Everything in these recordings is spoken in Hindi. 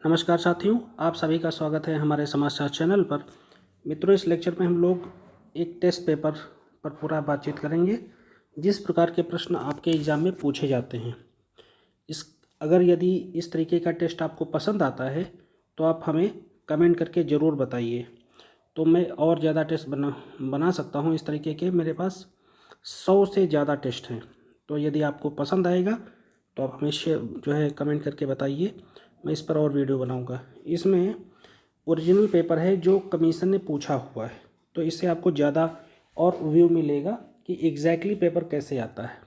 नमस्कार साथियों, आप सभी का स्वागत है हमारे समाजशास्त्र चैनल पर। मित्रों, इस लेक्चर में हम लोग एक टेस्ट पेपर पर पूरा बातचीत करेंगे जिस प्रकार के प्रश्न आपके एग्ज़ाम में पूछे जाते हैं। यदि इस तरीके का टेस्ट आपको पसंद आता है तो आप हमें कमेंट करके ज़रूर बताइए, तो मैं और ज़्यादा टेस्ट बना सकता हूँ। इस तरीके के मेरे पास 100 से ज़्यादा टेस्ट हैं। तो यदि आपको पसंद आएगा तो आप हमें कमेंट करके बताइए, मैं इस पर और वीडियो बनाऊंगा। इसमें ओरिजिनल पेपर है जो कमीशन ने पूछा हुआ है, तो इससे आपको ज़्यादा और व्यू मिलेगा कि एग्जैक्टली पेपर कैसे आता है।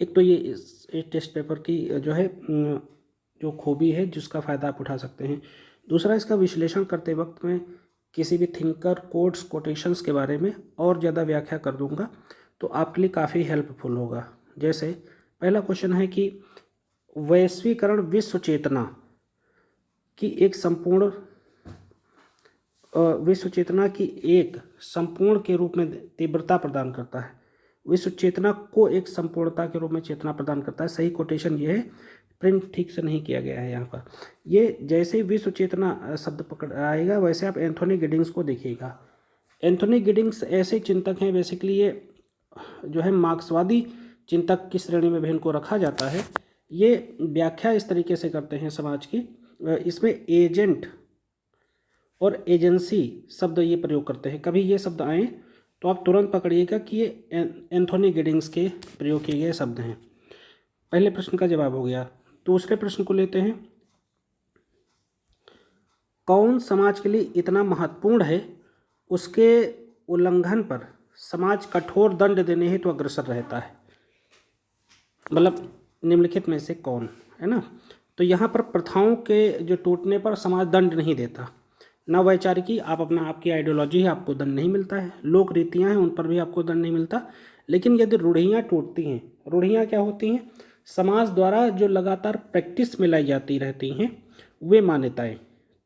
एक तो ये इस टेस्ट पेपर की जो खूबी है जिसका फ़ायदा आप उठा सकते हैं। दूसरा, इसका विश्लेषण करते वक्त मैं किसी भी थिंकर, कोट्स, कोटेशंस के बारे में और ज़्यादा व्याख्या कर दूंगा, तो आपके लिए काफ़ी हेल्पफुल होगा। जैसे पहला क्वेश्चन है कि वैश्वीकरण विश्व चेतना की एक संपूर्ण विश्व चेतना की एक संपूर्ण के रूप में तीव्रता प्रदान करता है। विश्व चेतना को एक संपूर्णता के रूप में चेतना प्रदान करता है। सही कोटेशन ये है, प्रिंट ठीक से नहीं किया गया है यहाँ पर। ये जैसे विश्व चेतना शब्द पकड़ आएगा वैसे आप एंथोनी गिडिंग्स को देखिएगा। एंथोनी गिडिंग्स ऐसे चिंतक हैं, बेसिकली ये जो है मार्क्सवादी चिंतक की श्रेणी में भी इनको रखा जाता है। ये व्याख्या इस तरीके से करते हैं समाज की, इसमें एजेंट और एजेंसी शब्द ये प्रयोग करते हैं। कभी ये शब्द आए तो आप तुरंत पकड़िएगा कि ये एंथोनी गिडिंग्स के प्रयोग किए गए शब्द हैं। पहले प्रश्न का जवाब हो गया। दूसरे प्रश्न को लेते हैं। कौन समाज के लिए इतना महत्वपूर्ण है उसके उल्लंघन पर समाज कठोर दंड देने हेतु अग्रसर रहता है। मतलब निम्नलिखित में से कौन है ना। तो यहाँ पर प्रथाओं के जो टूटने पर समाज दंड नहीं देता। न वैचारिकी, आप अपना आपकी आइडियोलॉजी है, आपको दंड नहीं मिलता है। लोक रीतियाँ हैं, उन पर भी आपको दंड नहीं मिलता। लेकिन यदि रूढ़ियाँ टूटती हैं, रूढ़ियाँ क्या होती हैं? समाज द्वारा जो लगातार प्रैक्टिस में लाई जाती रहती हैं वे मान्यताएं,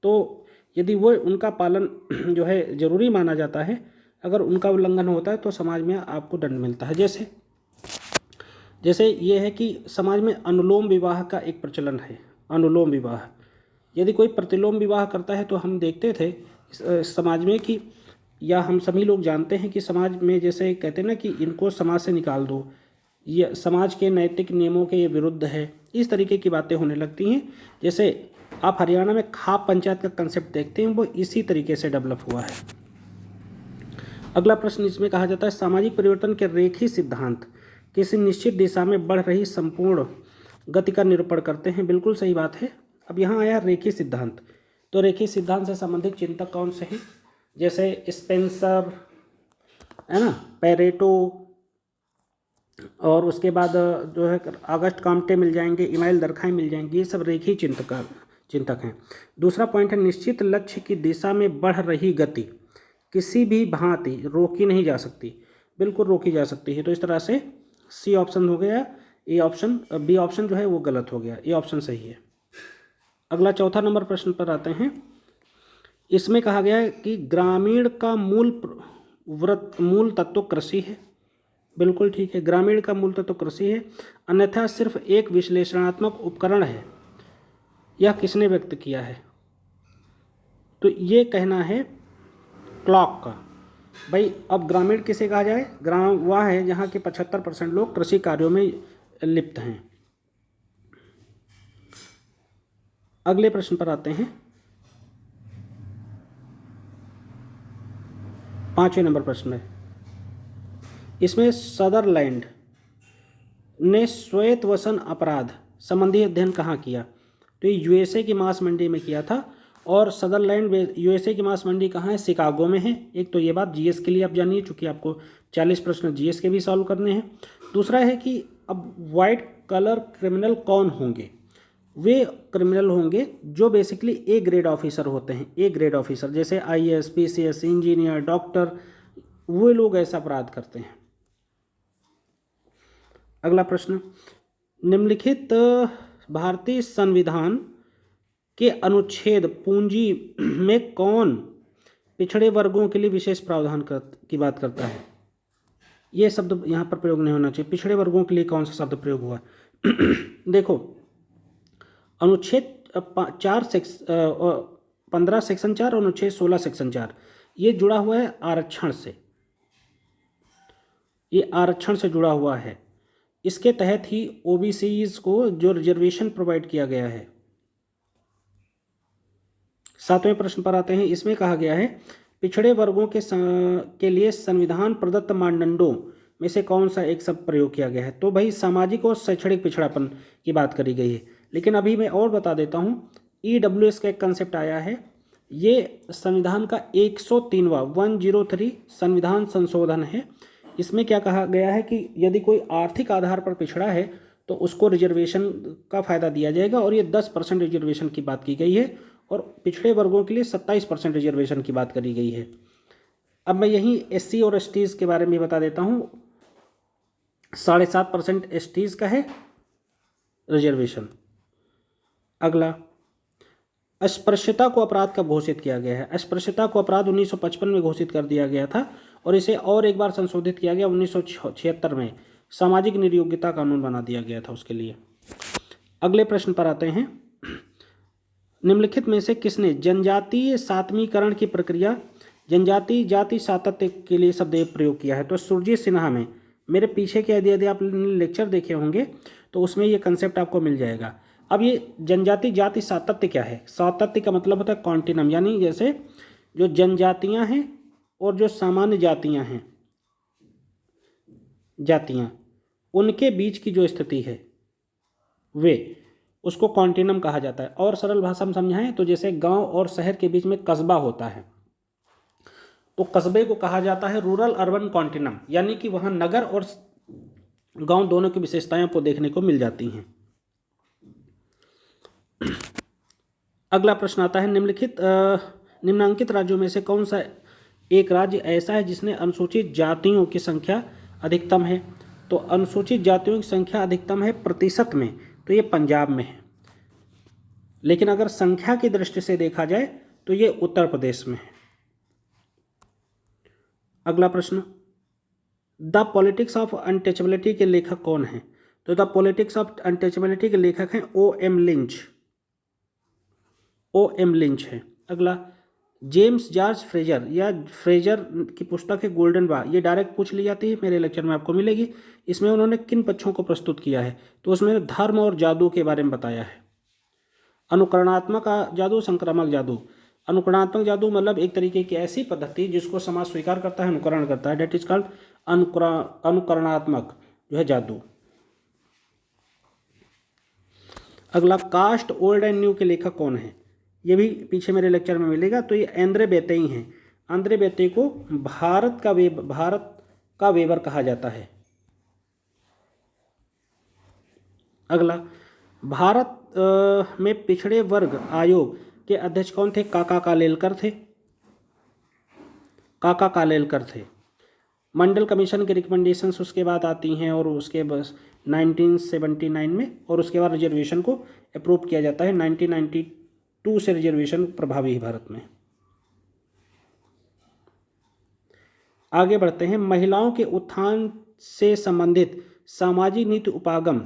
तो यदि वो उनका पालन जो है ज़रूरी माना जाता है, अगर उनका उल्लंघन होता है तो समाज में आपको दंड मिलता है। जैसे ये है कि समाज में अनुलोम विवाह का एक प्रचलन है। अनुलोम विवाह, यदि कोई प्रतिलोम विवाह करता है तो हम देखते थे समाज में कि, या हम सभी लोग जानते हैं कि समाज में जैसे कहते हैं ना कि इनको समाज से निकाल दो, ये समाज के नैतिक नियमों के ये विरुद्ध है, इस तरीके की बातें होने लगती हैं। जैसे आप हरियाणा में खाप पंचायत का कंसेप्ट देखते हैं, वो इसी तरीके से डेवलप हुआ है। अगला प्रश्न इसमें कहा जाता है, सामाजिक परिवर्तन के रेखीय सिद्धांत किसी निश्चित दिशा में बढ़ रही संपूर्ण गति का निरूपण करते हैं। बिल्कुल सही बात है। अब यहाँ आया रेखीय सिद्धांत। तो रेखीय सिद्धांत से संबंधित चिंतक कौन से हैं? जैसे स्पेंसर है ना, पेरेटो, और उसके बाद जो है अगस्ट काम्टे मिल जाएंगे, इमाइल दरखाई मिल जाएंगे। ये सब रेखीय चिंतक हैं। दूसरा पॉइंट है, निश्चित लक्ष्य की दिशा में बढ़ रही गति किसी भी भांति रोकी नहीं जा सकती। बिल्कुल रोकी जा सकती है। तो इस तरह से सी ऑप्शन हो गया। ए ऑप्शन, बी ऑप्शन जो है वो गलत हो गया, ए ऑप्शन सही है। अगला चौथा नंबर प्रश्न पर आते हैं। इसमें कहा गया है कि ग्रामीण का मूल तत्व कृषि है। बिल्कुल ठीक है, ग्रामीण का मूल तत्व कृषि है, अन्यथा सिर्फ एक विश्लेषणात्मक उपकरण है। यह किसने व्यक्त किया है? तो ये कहना है क्लॉक का। भाई, अब ग्रामीण किसे कहा जाए? ग्राम वह है जहाँ के 75% लोग कृषि कार्यों में लिप्त हैं। अगले प्रश्न पर आते हैं। 5वें नंबर प्रश्न में, इसमें सदरलैंड ने श्वेत वसन अपराध संबंधी अध्ययन कहाँ किया? तो ये यूएसए की मांस मंडी में किया था। और सदरलैंड यूएसए की मांस मंडी कहाँ है? शिकागो में है। एक तो ये बात जीएस के लिए आप जानिए, चूँकि आपको 40 प्रश्न जीएस के भी सॉल्व करने हैं। दूसरा है कि अब वाइट कलर क्रिमिनल कौन होंगे? वे क्रिमिनल होंगे जो बेसिकली ए ग्रेड ऑफिसर होते हैं। ए ग्रेड ऑफिसर जैसे आईएएस, पीसीएस, इंजीनियर, डॉक्टर, वे लोग ऐसा अपराध करते हैं। अगला प्रश्न, निम्नलिखित भारतीय संविधान के अनुच्छेद पूंजी में कौन पिछड़े वर्गों के लिए विशेष प्रावधान की बात करता है? ये शब्द यहाँ पर प्रयोग नहीं होना चाहिए। पिछड़े वर्गों के लिए कौन सा शब्द प्रयोग हुआ? देखो, अनुच्छेद 15 सेक्शन 4 और अनुच्छेद 16 सेक्शन 4 ये जुड़ा हुआ है आरक्षण से, ये आरक्षण से जुड़ा हुआ है। इसके तहत ही ओबीसीज को जो रिजर्वेशन प्रोवाइड किया गया है। 7वें प्रश्न पर आते हैं। इसमें कहा गया है पिछड़े वर्गों के लिए संविधान प्रदत्त मानदंडों में से कौन सा एक शब्द प्रयोग किया गया है। तो भाई सामाजिक और शैक्षणिक पिछड़ापन की बात करी गई है। लेकिन अभी मैं और बता देता हूँ, ईडब्ल्यूएस का एक कंसेप्ट आया है। ये संविधान का 103वां 103 संविधान संशोधन है। इसमें क्या कहा गया है कि यदि कोई आर्थिक आधार पर पिछड़ा है तो उसको रिजर्वेशन का फ़ायदा दिया जाएगा, और ये 10% रिजर्वेशन की बात की गई है, और पिछड़े वर्गों के लिए 27% रिजर्वेशन की बात करी गई है। अब मैं यहीं एससी और एसटीज़ के बारे में बता देता हूँ। 7.5% एसटीज़ का है रिजर्वेशन। अगला, अस्पृश्यता को अपराध कब घोषित किया गया है। अस्पृश्यता को अपराध 1955 में घोषित कर दिया गया था, और इसे और एक बार संशोधित किया गया 1976 में। सामाजिक निर्योग्यता कानून बना दिया गया था उसके लिए। अगले प्रश्न पर आते हैं। निम्नलिखित में से किसने जनजातीय सातवीकरण की प्रक्रिया, जनजातीय जाति सातत्य के लिए शब्द प्रयोग किया है। तो सुरजीत सिन्हा में, मेरे पीछे के यदि आपने लेक्चर देखे होंगे तो उसमें ये कंसेप्ट आपको मिल जाएगा। अब ये जनजाति जाति सातत्य क्या है। सातत्य का मतलब होता है कॉन्टिनम, यानी जैसे जो जनजातियां हैं और जो सामान्य जातियां हैं, जातियां, उनके बीच की जो स्थिति है वे, उसको कॉन्टिनम कहा जाता है। और सरल भाषा में समझाएं तो जैसे गांव और शहर के बीच में कस्बा होता है, तो कस्बे को कहा जाता है रूरल अर्बन कॉन्टिनम, यानी कि वहां नगर और गांव दोनों की विशेषताएं आपको देखने को मिल जाती हैं। अगला प्रश्न आता है, निम्नांकित राज्यों में से कौन सा एक राज्य ऐसा है जिसने अनुसूचित जातियों की संख्या अधिकतम है। तो अनुसूचित जातियों की संख्या अधिकतम है प्रतिशत में, तो ये पंजाब में है। लेकिन अगर संख्या की दृष्टि से देखा जाए तो ये उत्तर प्रदेश में है। अगला प्रश्न, द पॉलिटिक्स ऑफ अनटचेबिलिटी के लेखक कौन हैं। तो द पॉलिटिक्स ऑफ अनटचेबिलिटी के लेखक हैं O.M. लिंच है। अगला, जेम्स जॉर्ज फ्रेजर या फ्रेजर की पुस्तक है गोल्डन बा, ये डायरेक्ट पूछ ली जाती है, मेरे लेक्चर में आपको मिलेगी। इसमें उन्होंने किन पक्षों को प्रस्तुत किया है। तो उसमें धर्म और जादू के बारे में बताया है। अनुकरणात्मक जादू, संक्रामक जादू। अनुकरणात्मक जादू मतलब एक तरीके की ऐसी पद्धति जिसको समाज स्वीकार करता है, अनुकरण करता है, डेट इज कॉल्ड अनुकरणात्मक जो है जादू। अगला, कास्ट ओल्ड एंड न्यू के लेखक कौन है। ये भी पीछे मेरे लेक्चर में मिलेगा। तो ये आंद्रे बेतेई हैं। आंद्रे बेतेई को भारत का वेबर कहा जाता है। अगला, भारत में पिछड़े वर्ग आयोग के अध्यक्ष कौन थे। काका कालेलकर थे। मंडल कमीशन के रिकमेंडेशंस उसके बाद आती हैं, और उसके बस 1979 में, और उसके बाद रिजर्वेशन को अप्रूव किया जाता है। 1992 से रिजर्वेशन प्रभावी है भारत में। आगे बढ़ते हैं। महिलाओं के उत्थान से संबंधित सामाजिक नीति उपागम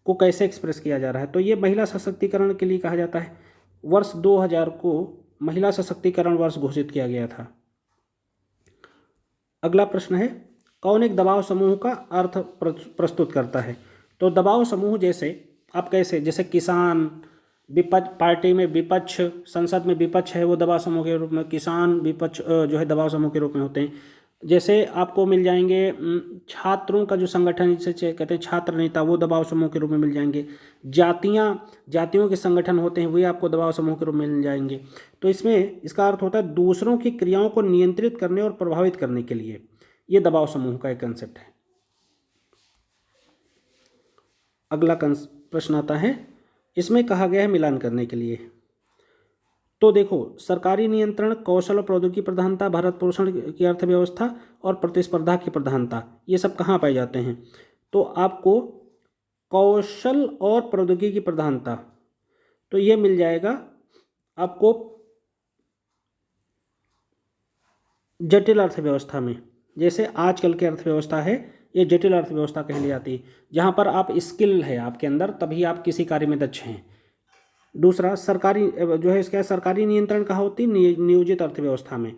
को कैसे एक्सप्रेस किया जा रहा है। तो ये महिला सशक्तिकरण के लिए कहा जाता है। वर्ष 2000 को महिला सशक्तिकरण वर्ष घोषित किया गया था। अगला प्रश्न है, कौन एक दबाव समूह का अर्थ प्रस्तुत करता है। तो दबाव समूह जैसे आप कैसे, जैसे किसान विपक्ष, पार्टी में विपक्ष, संसद में विपक्ष है, वो दबाव समूह के रूप में, किसान विपक्ष जो है दबाव समूह के रूप में होते हैं। जैसे आपको मिल जाएंगे छात्रों का जो संगठन जिसे कहते हैं छात्र नेता, वो दबाव समूह के रूप में मिल जाएंगे। जातियों के संगठन होते हैं, वे आपको दबाव समूह के रूप में मिल जाएंगे। तो इसमें इसका अर्थ होता है दूसरों की क्रियाओं को नियंत्रित करने और प्रभावित करने के लिए, ये दबाव समूह का एक कंसेप्ट है। अगला प्रश्न आता है, इसमें कहा गया है मिलान करने के लिए। तो देखो, सरकारी नियंत्रण, कौशल और प्रौद्योगिकी प्रधानता, भारत पोषण की अर्थव्यवस्था और प्रतिस्पर्धा की प्रधानता, ये सब कहाँ पाए जाते हैं। तो आपको कौशल और प्रौद्योगिकी की प्रधानता, तो ये मिल जाएगा आपको जटिल अर्थव्यवस्था में। जैसे आजकल की अर्थव्यवस्था है, ये जटिल अर्थव्यवस्था कहली जाती है, जहाँ पर आप स्किल है आपके अंदर, तभी आप किसी कार्य में दक्ष हैं। दूसरा सरकारी जो है इसका सरकारी नियंत्रण कहाँ होती है? नियोजित अर्थव्यवस्था में।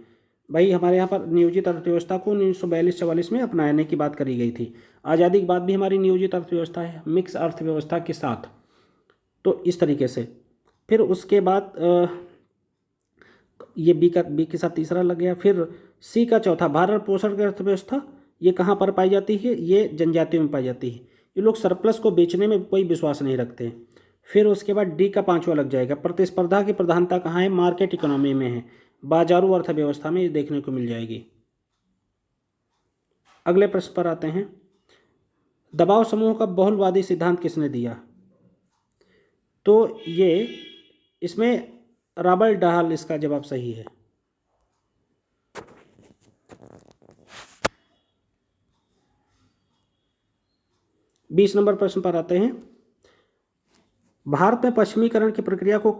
भाई हमारे यहाँ पर नियोजित अर्थव्यवस्था को 1942-44 में अपनाने की बात करी गई थी। आज़ादी के बाद भी हमारी नियोजित अर्थव्यवस्था है, मिक्स अर्थव्यवस्था के साथ। तो इस तरीके से फिर उसके बाद ये बी के साथ तीसरा लग गया। फिर सी का चौथा, भरण पोषण की अर्थव्यवस्था, ये कहाँ पर पाई जाती है? ये जनजातियों में पाई जाती है। ये लोग सरप्लस को बेचने में कोई विश्वास नहीं रखते। फिर उसके बाद डी का पांचवा लग जाएगा, प्रतिस्पर्धा की प्रधानता कहाँ है? मार्केट इकोनॉमी में है, बाजारू अर्थव्यवस्था में ये देखने को मिल जाएगी। अगले प्रश्न पर आते हैं, दबाव समूह का बहुलवादी सिद्धांत किसने दिया? तो ये इसमें रॉबर्ट डहाल इसका जवाब सही है। बीस नंबर प्रश्न पर आते हैं, भारत में पश्चिमीकरण की प्रक्रिया को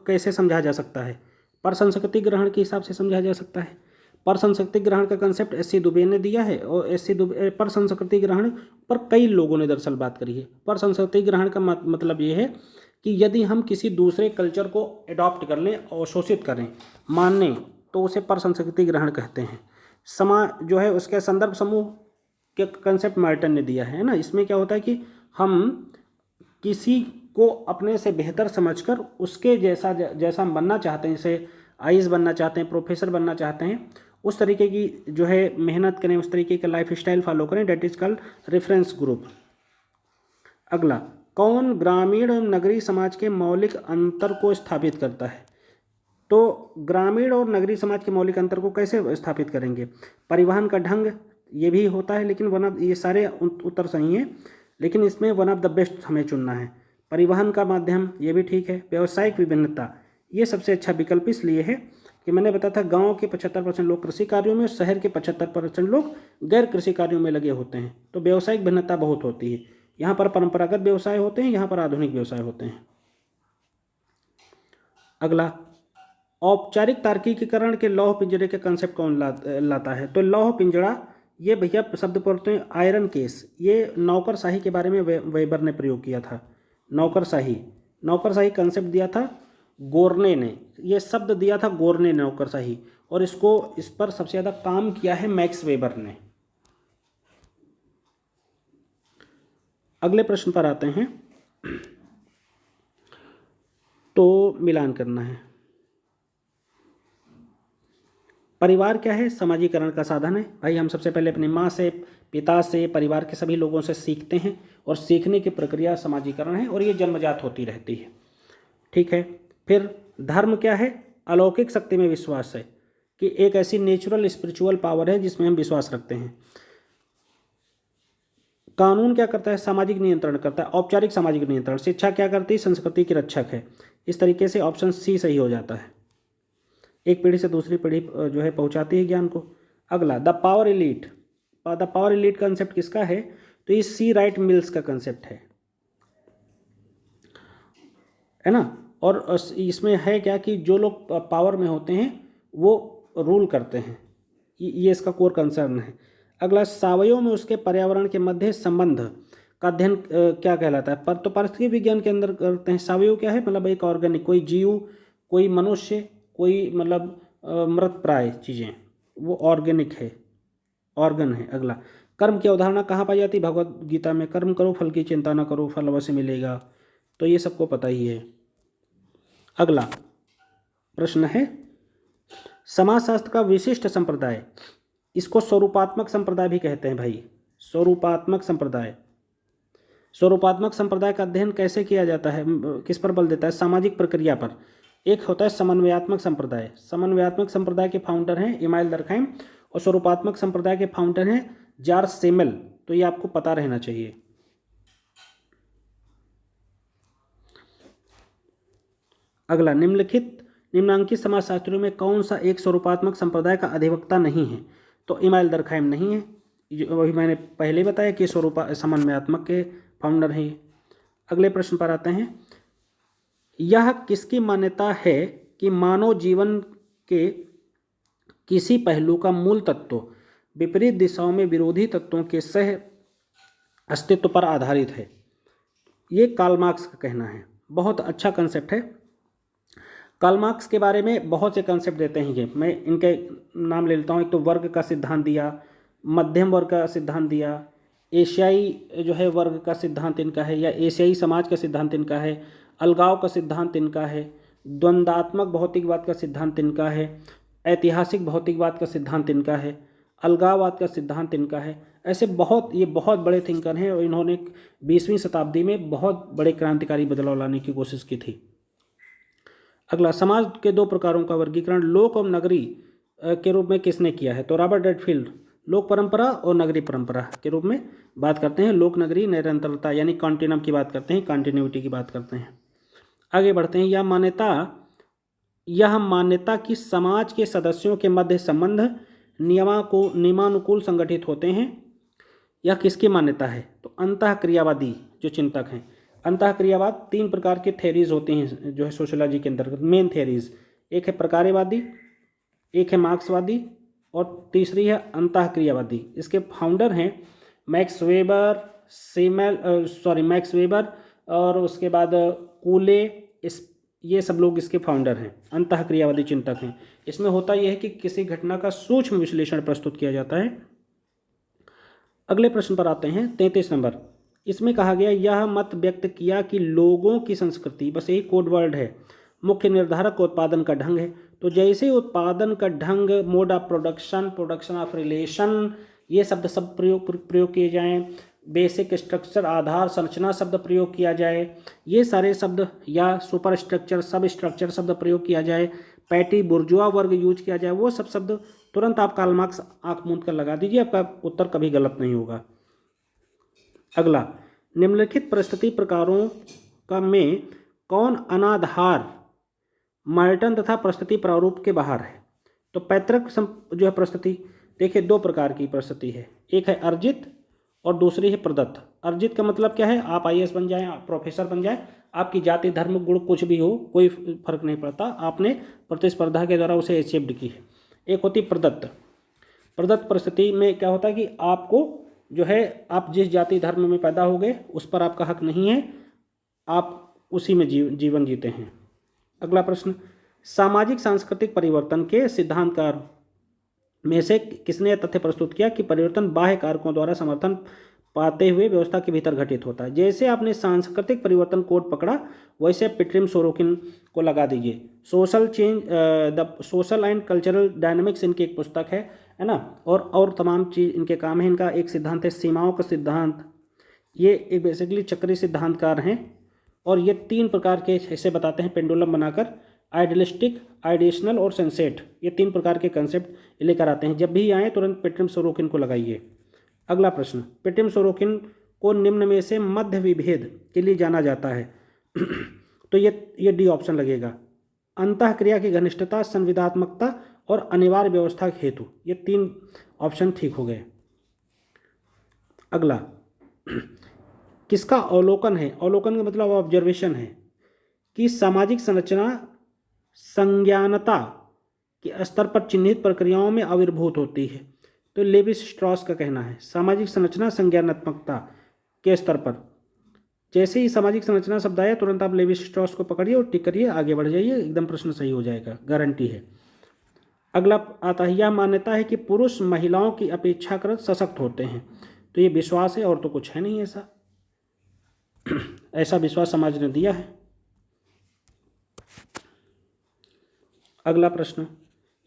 कैसे समझा जा सकता है? प्रसंस्कृति ग्रहण के हिसाब से समझा जा सकता है। प्रसंस्कृति ग्रहण का कंसेप्ट एस.सी. दुबे ने दिया है और एस.सी. दुबे प्रसंस्कृति ग्रहण पर कई लोगों ने दरअसल बात करी है। प्रसंस्कृति ग्रहण का मतलब ये है कि यदि हम किसी दूसरे कल्चर को अडॉप्ट कर लें और शोषित करें, मान लें, तो उसे प्रसंस्कृति ग्रहण कहते हैं। समाज जो है उसके संदर्भ समूह के कंसेप्ट मार्टन ने दिया है ना। इसमें क्या होता है कि हम किसी को अपने से बेहतर समझकर उसके जैसा हम बनना चाहते हैं, जैसे आईएएस बनना चाहते हैं, प्रोफेसर बनना चाहते हैं, उस तरीके की जो है मेहनत करें, उस तरीके का लाइफ स्टाइल फॉलो करें, that is called reference group. अगला, कौन ग्रामीण और नगरीय समाज के मौलिक अंतर को स्थापित करता है? तो ग्रामीण और नगरीय समाज के मौलिक अंतर को कैसे स्थापित करेंगे? परिवहन का ढंग, ये भी होता है, लेकिन वन ऑफ, ये सारे उत्तर सही हैं, लेकिन इसमें वन ऑफ द बेस्ट हमें चुनना है। परिवहन का माध्यम, ये भी ठीक है। व्यावसायिक विभिन्नता, ये सबसे अच्छा विकल्प इसलिए है कि मैंने बताया था गांव के 75% लोग कृषि कार्यों में और शहर के 75% लोग गैर कृषि कार्यों में लगे होते हैं। तो व्यावसायिक भिन्नता बहुत होती है। यहाँ पर परंपरागत व्यवसाय होते हैं, यहाँ पर आधुनिक व्यवसाय होते हैं। अगला, औपचारिक तार्किकीकरण के लौह पिंजरे के कंसेप्ट कौन लाता है? तो लौह पिंजरा, ये भैया शब्द पढ़ते हैं आयरन केस, ये नौकरशाही के बारे में वेबर ने प्रयोग किया था। नौकरशाही कंसेप्ट दिया था गोरने ने, ये शब्द दिया था गोरने ने, नौकरशाही, और इस पर सबसे ज़्यादा काम किया है मैक्स वेबर ने। अगले प्रश्न पर आते हैं, तो मिलान करना है। परिवार क्या है? समाजीकरण का साधन है। भाई हम सबसे पहले अपनी माँ से, पिता से, परिवार के सभी लोगों से सीखते हैं और सीखने की प्रक्रिया समाजीकरण है और ये जन्मजात होती रहती है। ठीक है। फिर धर्म क्या है? अलौकिक शक्ति में विश्वास है कि एक ऐसी नेचुरल स्पिरिचुअल पावर है जिसमें हम विश्वास रखते हैं। कानून क्या करता है? सामाजिक नियंत्रण करता है, औपचारिक सामाजिक नियंत्रण। शिक्षा क्या करती है? संस्कृति की रक्षक है। इस तरीके से ऑप्शन सी सही हो जाता है, एक पीढ़ी से दूसरी पीढ़ी जो है पहुंचाती है ज्ञान को। अगला, the power elite. The power elite concept किसका है? तो ये सी राइट मिल्स का कंसेप्ट है ना। और इसमें है क्या कि जो लोग पावर में होते हैं वो रूल करते हैं, ये इसका कोर कंसर्न है। अगला, सावयव में उसके पर्यावरण के मध्य संबंध का अध्ययन क्या कहलाता है? पर तो पारिस्थितिकी विज्ञान के अंदर करते हैं। सावयव क्या है? मतलब एक ऑर्गेनिक, कोई जीव, कोई मनुष्य, कोई मतलब मृत प्राय चीज़ें, वो ऑर्गेनिक है, ऑर्गन है। अगला, कर्म की अवधारणा कहाँ पाई जाती है? भगवत गीता में, कर्म करो फल की चिंता न करो, फल अवश्य मिलेगा। तो ये सबको पता ही है। अगला प्रश्न है, समाजशास्त्र का विशिष्ट संप्रदाय, इसको स्वरूपात्मक संप्रदाय भी कहते हैं भाई। स्वरूपात्मक संप्रदाय, स्वरूपात्मक संप्रदाय का अध्ययन कैसे किया जाता है? किस पर बल देता है? सामाजिक प्रक्रिया पर। एक होता है समन्वयात्मक संप्रदाय। समन्वयात्मक संप्रदाय के फाउंडर हैं इमाइल दरखाइम और स्वरूपात्मक संप्रदाय के फाउंडर हैं जॉर्ज सेमल। तो ये आपको पता रहना चाहिए। अगला, निम्नांकित समाजशास्त्रियों में कौन सा एक स्वरूपात्मक संप्रदाय का अधिवक्ता नहीं है? तो इमाइल दरखाइम नहीं है, वही मैंने पहले बताया कि समन्वयात्मक के फाउंडर हैं। अगले प्रश्न पर आते हैं, यह किसकी मान्यता है कि मानव जीवन के किसी पहलू का मूल तत्व विपरीत दिशाओं में विरोधी तत्वों के सह अस्तित्व पर आधारित है? ये कार्ल मार्क्स का कहना है। बहुत अच्छा कंसेप्ट है। कार्ल मार्क्स के बारे में बहुत से कंसेप्ट देते हैं ये, मैं इनके नाम ले लेता हूँ। एक तो वर्ग का सिद्धांत दिया, मध्यम वर्ग का सिद्धांत दिया, एशियाई जो है वर्ग का सिद्धांत इनका है, या एशियाई समाज का सिद्धांत इनका है, अलगाव का सिद्धांत इनका है, द्वंद्वात्मक भौतिकवाद का सिद्धांत इनका है, ऐतिहासिक भौतिकवाद का सिद्धांत इनका है, अलगाववाद का सिद्धांत इनका है। ऐसे बहुत, ये बहुत बड़े थिंकर हैं और इन्होंने 20वीं शताब्दी में बहुत बड़े क्रांतिकारी बदलाव लाने की कोशिश की थी। अगला, समाज के दो प्रकारों का वर्गीकरण लोक और नगरी के रूप में किसने किया है? तो रॉबर्ट रेडफील्ड लोक परंपरा और नगरी परंपरा के रूप में बात करते हैं। लोक नगरी निरंतरता यानी कॉन्टिन्यूम की बात करते हैं, कॉन्टिन्यूटी की बात करते हैं। आगे बढ़ते हैं। यह मान्यता कि समाज के सदस्यों के मध्य संबंध नियमानुकूल संगठित होते हैं, यह किसकी मान्यता है? तो अंतःक्रियावादी जो चिंतक हैं। अंतःक्रियावाद 3 प्रकार के थेरीज होती हैं जो है सोशियोलॉजी के अंतर्गत, मेन थेरीज। एक है प्रकार्यवादी, एक है मार्क्सवादी और तीसरी है अंतःक्रियावादी। इसके फाउंडर हैं मैक्स वेबर और उसके बाद कूले, ये सब लोग इसके फाउंडर हैं, अंतःक्रियावादी चिंतक हैं। इसमें होता यह है कि किसी घटना का सूक्ष्म विश्लेषण प्रस्तुत किया जाता है। अगले प्रश्न पर आते हैं, 33 नंबर। इसमें कहा गया, यह मत व्यक्त किया कि लोगों की संस्कृति, बस यही कोड वर्ड है, मुख्य निर्धारक उत्पादन का ढंग है। तो जैसे उत्पादन का ढंग, mode of production, production of relation, ये शब्द सब प्रयोग किए जाएं, बेसिक स्ट्रक्चर आधार संरचना शब्द प्रयोग किया जाए, ये सारे शब्द, या सुपर स्ट्रक्चर सब स्ट्रक्चर शब्द प्रयोग किया जाए, पैटी बुर्जुआ वर्ग यूज किया जाए, वो सब शब्द तुरंत आप कार्ल मार्क्स आंख मूंद कर लगा दीजिए, आपका उत्तर कभी गलत नहीं होगा। अगला, निम्नलिखित परिस्थिति प्रकारों का में कौन अनाधार मर्टन तथा परिस्थिति प्रारूप के बाहर है? तो पैतृक जो है परिस्थिति, देखिए 2 प्रकार की परिस्थिति है, एक है अर्जित और दूसरी है प्रदत्त। अर्जित का मतलब क्या है? आप IAS बन जाएं, आप प्रोफेसर बन जाएं, आपकी जाति धर्म गुण कुछ भी हो, कोई फर्क नहीं पड़ता, आपने प्रतिस्पर्धा के द्वारा उसे अचीव्ड की है। एक होती प्रदत्त। प्रदत्त परिस्थिति में क्या होता है कि आपको जो है, आप जिस जाति धर्म में पैदा हो गए उस पर आपका हक नहीं है, आप उसी में जीवन जीते हैं। अगला प्रश्न, सामाजिक सांस्कृतिक परिवर्तन के सिद्धांतकार में से किसने तथ्य प्रस्तुत किया कि परिवर्तन बाह्य कारकों द्वारा समर्थन पाते हुए व्यवस्था के भीतर घटित होता है? जैसे आपने सांस्कृतिक परिवर्तन कोड पकड़ा, वैसे पिट्रिम सोरोकिन को लगा दीजिए। Social change, the social and cultural dynamics इनकी एक पुस्तक है ना, और तमाम चीज़ इनके काम है। इनका एक सिद्धांत है सीमाओं का सिद्धांत, ये एक बेसिकली चक्रीय सिद्धांतकार हैं, और ये 3 प्रकार के ऐसे बताते हैं पेंडुलम बनाकर, आइडियलिस्टिक, आइडिएशनल और सेंसेट, ये 3 प्रकार के कंसेप्ट लेकर आते हैं। जब भी आए तुरंत पिट्रिम सोरोकिन को लगाइए। अगला प्रश्न, पिट्रिम सोरोकिन को निम्न में से मध्य विभेद के लिए जाना जाता है तो ये डी ऑप्शन लगेगा। अंतःक्रिया की घनिष्ठता, संविदात्मकता और अनिवार्य व्यवस्था हेतु, ये 3 ऑप्शन ठीक हो गए। अगला, किसका अवलोकन है? अवलोकन का मतलब ऑब्जर्वेशन है कि सामाजिक संरचना संज्ञानता के स्तर पर चिन्हित प्रक्रियाओं में आविर्भूत होती है। तो लेविस स्ट्रॉस का कहना है सामाजिक संरचना संज्ञानात्मकता के स्तर पर। जैसे ही सामाजिक संरचना शब्द आया तुरंत आप लेविस स्ट्रॉस को पकड़िए और टिक करिए, आगे बढ़ जाइए, एकदम प्रश्न सही हो जाएगा, गारंटी है। अगला आता है, यह मान्यता है कि पुरुष महिलाओं की अपेक्षाकृत सशक्त होते हैं। तो ये विश्वास है और तो कुछ है नहीं ऐसा ऐसा विश्वास समाज ने दिया है। अगला प्रश्न,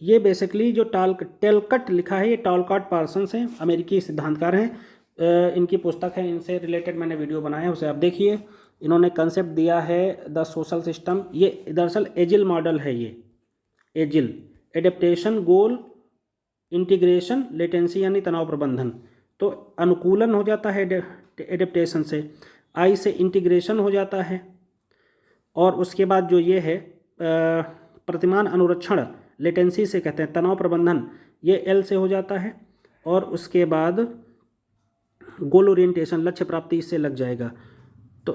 ये बेसिकली जो टेलकट लिखा है, ये टॉलकॉट पार्सन्स हैं, अमेरिकी सिद्धांतकार हैं, इनकी पुस्तक है, इनसे रिलेटेड मैंने वीडियो बनाया है, उसे आप देखिए। इन्होंने कंसेप्ट दिया है द सोशल सिस्टम, ये दरअसल एजिल मॉडल है, ये एजिल, एडेप्टेशन, गोल, इंटीग्रेशन, लेटेंसी यानी तनाव प्रबंधन। तो अनुकूलन हो जाता है एडेप्टेशन से, आई से इंटीग्रेशन हो जाता है, और उसके बाद जो ये है प्रतिमान अनुरक्षण, लेटेंसी से कहते हैं, तनाव प्रबंधन, ये एल से हो जाता है, और उसके बाद गोल ओरिएंटेशन, लक्ष्य प्राप्ति, इससे लग जाएगा। तो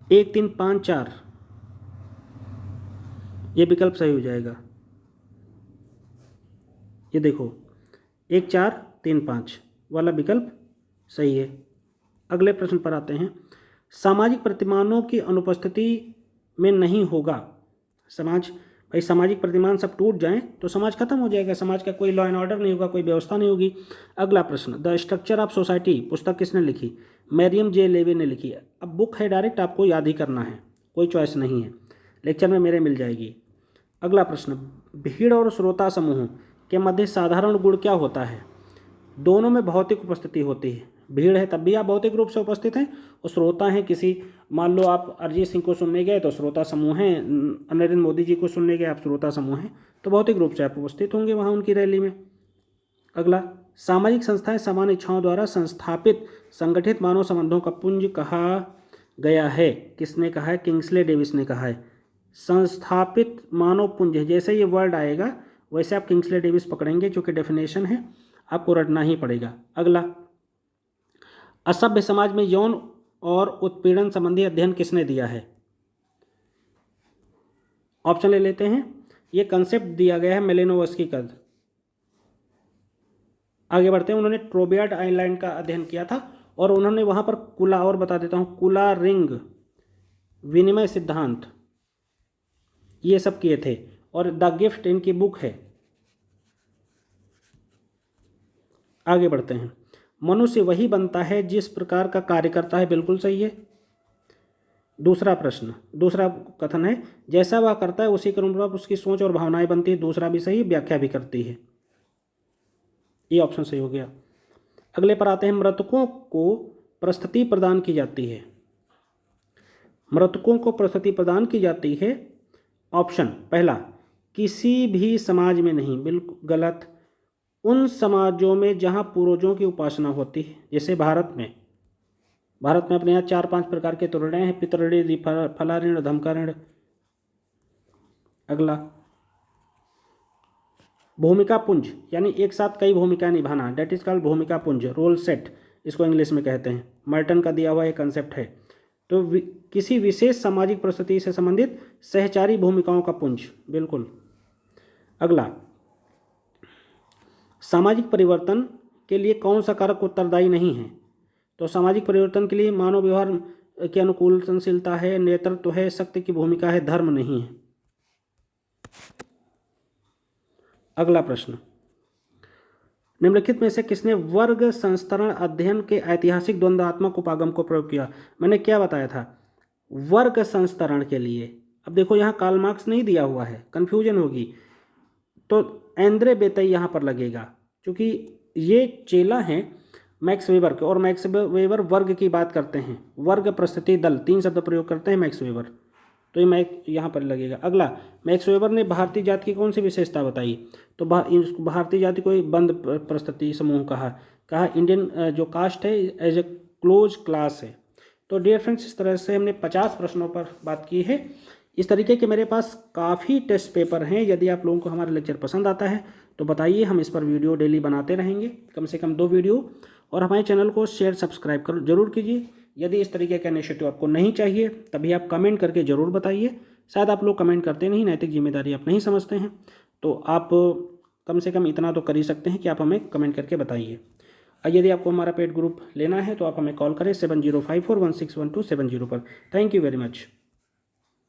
1 3 5 4 ये विकल्प सही हो जाएगा। ये देखो 1 4 3 5 वाला विकल्प सही है। अगले प्रश्न पर आते हैं, सामाजिक प्रतिमानों की अनुपस्थिति में नहीं होगा। समाज, भाई सामाजिक प्रतिमान सब टूट जाएं तो समाज खत्म हो जाएगा, समाज का कोई लॉ एंड ऑर्डर नहीं होगा, कोई व्यवस्था नहीं होगी। अगला प्रश्न, द स्ट्रक्चर ऑफ सोसाइटी पुस्तक किसने लिखी? मैरियम जे लेवे ने लिखी है। अब बुक है डायरेक्ट, आपको याद ही करना है, कोई चॉइस नहीं है, लेक्चर में मेरे मिल जाएगी। अगला प्रश्न, भीड़ और श्रोता समूह के मध्य साधारण गुण क्या होता है? दोनों में भौतिक उपस्थिति होती है। भीड़ है तब भी आप भौतिक रूप से उपस्थित हैं, और श्रोता हैं, किसी मान लो आप अरिजीत सिंह को सुनने गए तो श्रोता समूह हैं, नरेंद्र मोदी जी को सुनने गए आप श्रोता समूह हैं, तो भौतिक रूप से आप उपस्थित होंगे वहाँ उनकी रैली में। अगला, सामाजिक संस्थाएं समान इच्छाओं द्वारा संस्थापित संगठित मानव संबंधों का पुंज कहा गया है। किसने कहा है? किंग्सले डेविस ने कहा है। संस्थापित मानव पुंज, जैसे ये वर्ड आएगा वैसे आप किंग्सले डेविस पकड़ेंगे, जो कि डेफिनेशन है, आपको रटना ही पड़ेगा। अगला, असभ्य समाज में यौन और उत्पीड़न संबंधी अध्ययन किसने दिया है? ऑप्शन ले लेते हैं। ये कंसेप्ट दिया गया है मेलिनोवस्की का। आगे बढ़ते हैं। उन्होंने ट्रोबियाट आइलैंड का अध्ययन किया था, और उन्होंने वहां पर कुला, और बता देता हूँ, कुला रिंग विनिमय सिद्धांत ये सब किए थे, और द गिफ्ट इनकी बुक है। आगे बढ़ते हैं। मनुष्य वही बनता है जिस प्रकार का कार्य करता है, बिल्कुल सही है। दूसरा प्रश्न, दूसरा कथन है, जैसा वह करता है उसी के अनुरूप उसकी सोच और भावनाएं बनती है, दूसरा भी सही, व्याख्या भी करती है, ये ऑप्शन सही हो गया। अगले पर आते हैं। मृतकों को प्रस्तुति प्रदान की जाती है। मृतकों को प्रस्तुति प्रदान की जाती है। ऑप्शन पहला, किसी भी समाज में नहीं, बिल्कुल गलत। उन समाजों में जहां पूर्वजों की उपासना होती है, जैसे भारत में अपने यहाँ 4-5 प्रकार के तो ऋण हैं, पितृऋण, फलाऋण, धमकाऋण। अगला, भूमिका पुंज, यानी एक साथ कई भूमिका निभाना, डेट इज कॉल्ड भूमिका पुंज, रोल सेट इसको इंग्लिश में कहते हैं। मर्टन का दिया हुआ एक कंसेप्ट है। तो किसी विशेष सामाजिक परिस्थिति से संबंधित सहचारी भूमिकाओं का पुंज, बिल्कुल। अगला, सामाजिक परिवर्तन के लिए कौन सा कारक उत्तरदायी नहीं है? तो सामाजिक परिवर्तन के लिए मानव व्यवहार की अनुकूलनशीलता है, नेतृत्व है, शक्ति की भूमिका है, धर्म नहीं है। अगला प्रश्न, निम्नलिखित में से किसने वर्ग संस्तरण अध्ययन के ऐतिहासिक द्वंद्वात्मक उपागम को प्रयोग किया? मैंने क्या बताया था वर्ग संस्तरण के लिए? अब देखो यहाँ कार्ल मार्क्स नहीं दिया हुआ है, कंफ्यूजन होगी, तो एंद्रे बेतई यहाँ पर लगेगा, क्योंकि ये चेला हैं मैक्स वेबर के, और मैक्स वेबर वर्ग की बात करते हैं, वर्ग परिस्थिति दल 3 शब्द प्रयोग करते हैं मैक्स वेबर, तो ये यहाँ पर लगेगा। अगला, मैक्स वेबर ने भारतीय जाति की कौन सी विशेषता बताई? तो भारतीय जाति को बंद परिस्थिति समूह कहा इंडियन जो कास्ट है एज ए क्लोज क्लास है। तो डियर फ्रेंड्स, इस तरह से हमने 50 प्रश्नों पर बात की है। इस तरीके के मेरे पास काफ़ी टेस्ट पेपर हैं। यदि आप लोगों को हमारा लेक्चर पसंद आता है तो बताइए, हम इस पर वीडियो डेली बनाते रहेंगे, कम से कम 2 वीडियो, और हमारे चैनल को शेयर सब्सक्राइब जरूर कीजिए। यदि इस तरीके का इनिशिएटिव आपको नहीं चाहिए तभी आप कमेंट करके ज़रूर बताइए। शायद आप लोग कमेंट करते नहीं, नैतिक जिम्मेदारी आप नहीं समझते हैं, तो आप कम से कम इतना तो कर ही सकते हैं कि आप हमें कमेंट करके बताइए। यदि आपको हमारा पेड ग्रुप लेना है तो आप हमें कॉल करें 7054161270 पर। Thank you very much.